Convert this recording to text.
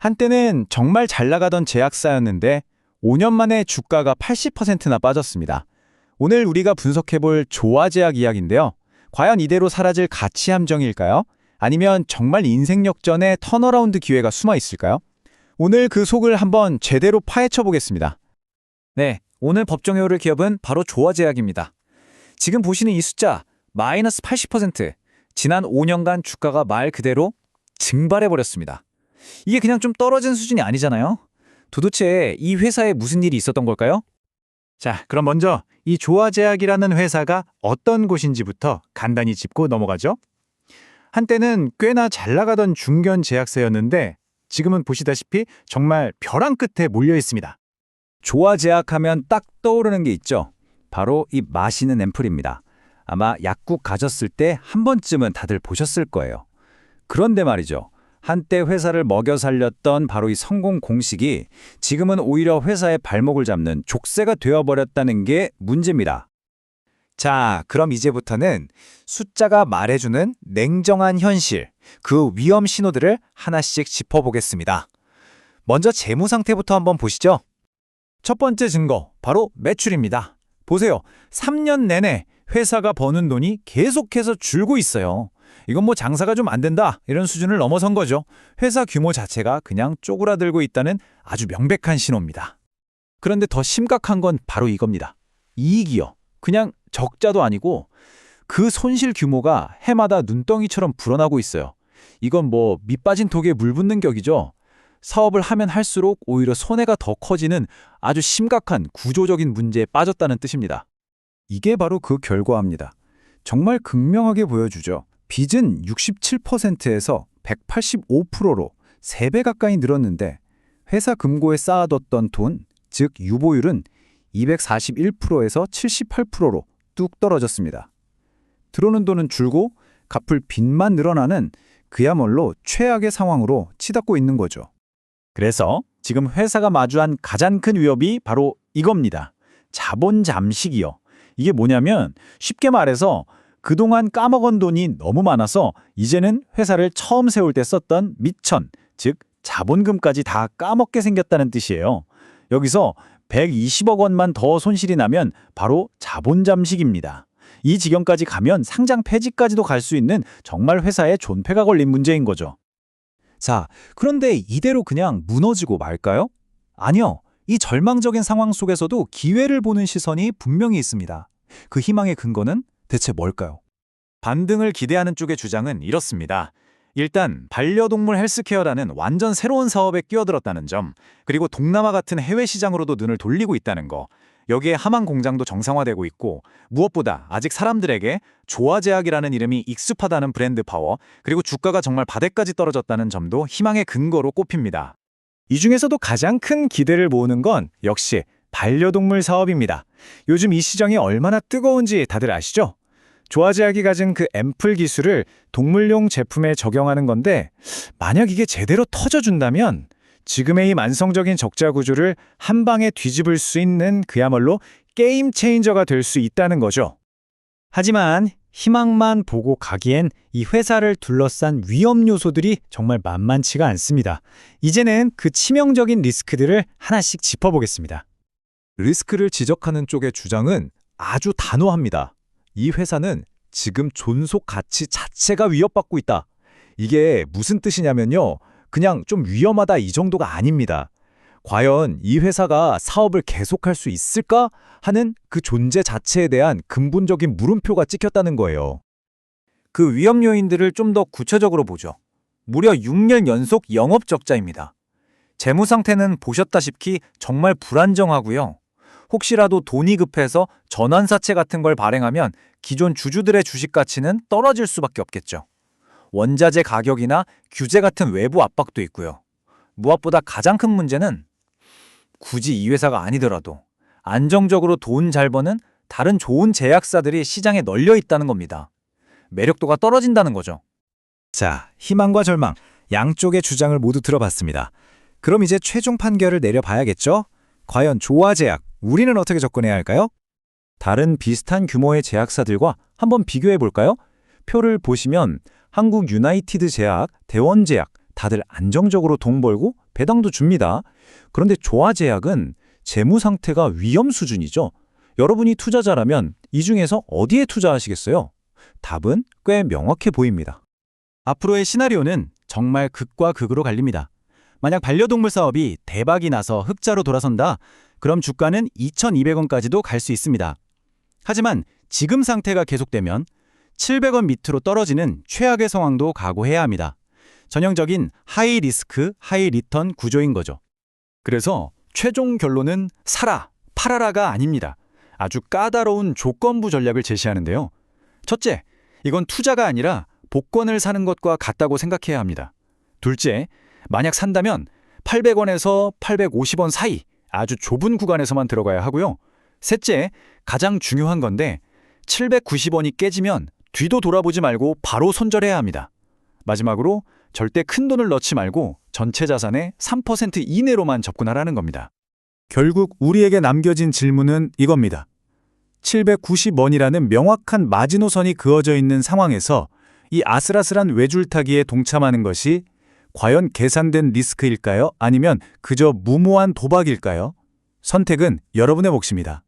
한때는 정말 잘 나가던 제약사였는데 5년 만에 주가가 80%나 빠졌습니다. 오늘 우리가 분석해볼 조화제약 이야기인데요. 과연 이대로 사라질 가치 함정일까요? 아니면 정말 인생 역전의 턴어라운드 기회가 숨어 있을까요? 오늘 그 속을 한번 제대로 파헤쳐 보겠습니다. 네, 오늘 법정효율을 기업은 바로 조화제약입니다. 지금 보시는 이 숫자, 마이너스 80%. 지난 5년간 주가가 말 그대로 증발해버렸습니다. 이게 그냥 좀 떨어진 수준이 아니잖아요. 도대체 이 회사에 무슨 일이 있었던 걸까요? 자, 그럼 먼저 이 조화제약이라는 회사가 어떤 곳인지부터 간단히 짚고 넘어가죠. 한때는 꽤나 잘 나가던 중견 제약사였는데 지금은 보시다시피 정말 벼랑 끝에 몰려 있습니다. 조화제약 하면 딱 떠오르는 게 있죠. 바로 이 마시는 앰플입니다. 아마 약국 가셨을 때 한 번쯤은 다들 보셨을 거예요. 그런데 말이죠. 한때 회사를 먹여 살렸던 바로 이 성공 공식이 지금은 오히려 회사의 발목을 잡는 족쇄가 되어버렸다는 게 문제입니다. 자, 그럼 이제부터는 숫자가 말해주는 냉정한 현실, 그 위험 신호들을 하나씩 짚어보겠습니다. 먼저 재무 상태부터 한번 보시죠. 첫 번째 증거, 바로 매출입니다. 보세요. 3년 내내 회사가 버는 돈이 계속해서 줄고 있어요. 이건 뭐 장사가 좀 안 된다 이런 수준을 넘어선 거죠. 회사 규모 자체가 그냥 쪼그라들고 있다는 아주 명백한 신호입니다. 그런데 더 심각한 건 바로 이겁니다. 이익이요. 그냥 적자도 아니고 그 손실 규모가 해마다 눈덩이처럼 불어나고 있어요. 이건 뭐 밑 빠진 독에 물 붓는 격이죠. 사업을 하면 할수록 오히려 손해가 더 커지는 아주 심각한 구조적인 문제에 빠졌다는 뜻입니다. 이게 바로 그 결과입니다. 정말 극명하게 보여주죠. 빚은 67%에서 185%로 3배 가까이 늘었는데 회사 금고에 쌓아뒀던 돈, 즉 유보율은 241%에서 78%로 뚝 떨어졌습니다. 들어오는 돈은 줄고 갚을 빚만 늘어나는 그야말로 최악의 상황으로 치닫고 있는 거죠. 그래서 지금 회사가 마주한 가장 큰 위협이 바로 이겁니다. 자본 잠식이요. 이게 뭐냐면 쉽게 말해서 그동안 까먹은 돈이 너무 많아서 이제는 회사를 처음 세울 때 썼던 미천, 즉 자본금까지 다 까먹게 생겼다는 뜻이에요. 여기서 120억 원만 더 손실이 나면 바로 자본 잠식입니다. 이 지경까지 가면 상장 폐지까지도 갈 수 있는 정말 회사에 존폐가 걸린 문제인 거죠. 자, 그런데 이대로 그냥 무너지고 말까요? 아니요. 이 절망적인 상황 속에서도 기회를 보는 시선이 분명히 있습니다. 그 희망의 근거는 대체 뭘까요? 반등을 기대하는 쪽의 주장은 이렇습니다. 일단 반려동물 헬스케어라는 완전 새로운 사업에 끼어들었다는 점, 그리고 동남아 같은 해외 시장으로도 눈을 돌리고 있다는 거, 여기에 하만 공장도 정상화되고 있고 무엇보다 아직 사람들에게 조화제약이라는 이름이 익숙하다는 브랜드 파워, 그리고 주가가 정말 바닥까지 떨어졌다는 점도 희망의 근거로 꼽힙니다. 이 중에서도 가장 큰 기대를 모으는 건 역시 반려동물 사업입니다. 요즘 이 시장이 얼마나 뜨거운지 다들 아시죠? 조화제약이 가진 그 앰플 기술을 동물용 제품에 적용하는 건데 만약 이게 제대로 터져준다면 지금의 이 만성적인 적자 구조를 한 방에 뒤집을 수 있는 그야말로 게임 체인저가 될 수 있다는 거죠. 하지만 희망만 보고 가기엔 이 회사를 둘러싼 위험 요소들이 정말 만만치가 않습니다. 이제는 그 치명적인 리스크들을 하나씩 짚어보겠습니다. 리스크를 지적하는 쪽의 주장은 아주 단호합니다. 이 회사는 지금 존속 가치 자체가 위협받고 있다. 이게 무슨 뜻이냐면요. 그냥 좀 위험하다 이 정도가 아닙니다. 과연 이 회사가 사업을 계속할 수 있을까 하는 그 존재 자체에 대한 근본적인 물음표가 찍혔다는 거예요. 그 위험 요인들을 좀 더 구체적으로 보죠. 무려 6년 연속 영업 적자입니다. 재무 상태는 보셨다시피 정말 불안정하고요. 혹시라도 돈이 급해서 전환사채 같은 걸 발행하면 기존 주주들의 주식 가치는 떨어질 수밖에 없겠죠. 원자재 가격이나 규제 같은 외부 압박도 있고요. 무엇보다 가장 큰 문제는 굳이 이 회사가 아니더라도 안정적으로 돈 잘 버는 다른 좋은 제약사들이 시장에 널려 있다는 겁니다. 매력도가 떨어진다는 거죠. 자, 희망과 절망, 양쪽의 주장을 모두 들어봤습니다. 그럼 이제 최종 판결을 내려봐야겠죠? 과연 조화제약, 우리는 어떻게 접근해야 할까요? 다른 비슷한 규모의 제약사들과 한번 비교해 볼까요? 표를 보시면 한국 유나이티드 제약, 대원제약 다들 안정적으로 돈 벌고 배당도 줍니다. 그런데 조화제약은 재무 상태가 위험 수준이죠. 여러분이 투자자라면 이 중에서 어디에 투자하시겠어요? 답은 꽤 명확해 보입니다. 앞으로의 시나리오는 정말 극과 극으로 갈립니다. 만약 반려동물 사업이 대박이 나서 흑자로 돌아선다, 그럼 주가는 2,200원까지도 갈 수 있습니다. 하지만 지금 상태가 계속되면 700원 밑으로 떨어지는 최악의 상황도 각오해야 합니다. 전형적인 하이 리스크, 하이 리턴 구조인 거죠. 그래서 최종 결론은 사라, 팔아라가 아닙니다. 아주 까다로운 조건부 전략을 제시하는데요. 첫째, 이건 투자가 아니라 복권을 사는 것과 같다고 생각해야 합니다. 둘째, 만약 산다면 800원에서 850원 사이 아주 좁은 구간에서만 들어가야 하고요. 셋째, 가장 중요한 건데 790원이 깨지면 뒤도 돌아보지 말고 바로 손절해야 합니다. 마지막으로 절대 큰 돈을 넣지 말고 전체 자산의 3% 이내로만 접근하라는 겁니다. 결국 우리에게 남겨진 질문은 이겁니다. 790원이라는 명확한 마지노선이 그어져 있는 상황에서 이 아슬아슬한 외줄타기에 동참하는 것이 과연 계산된 리스크일까요? 아니면 그저 무모한 도박일까요? 선택은 여러분의 몫입니다.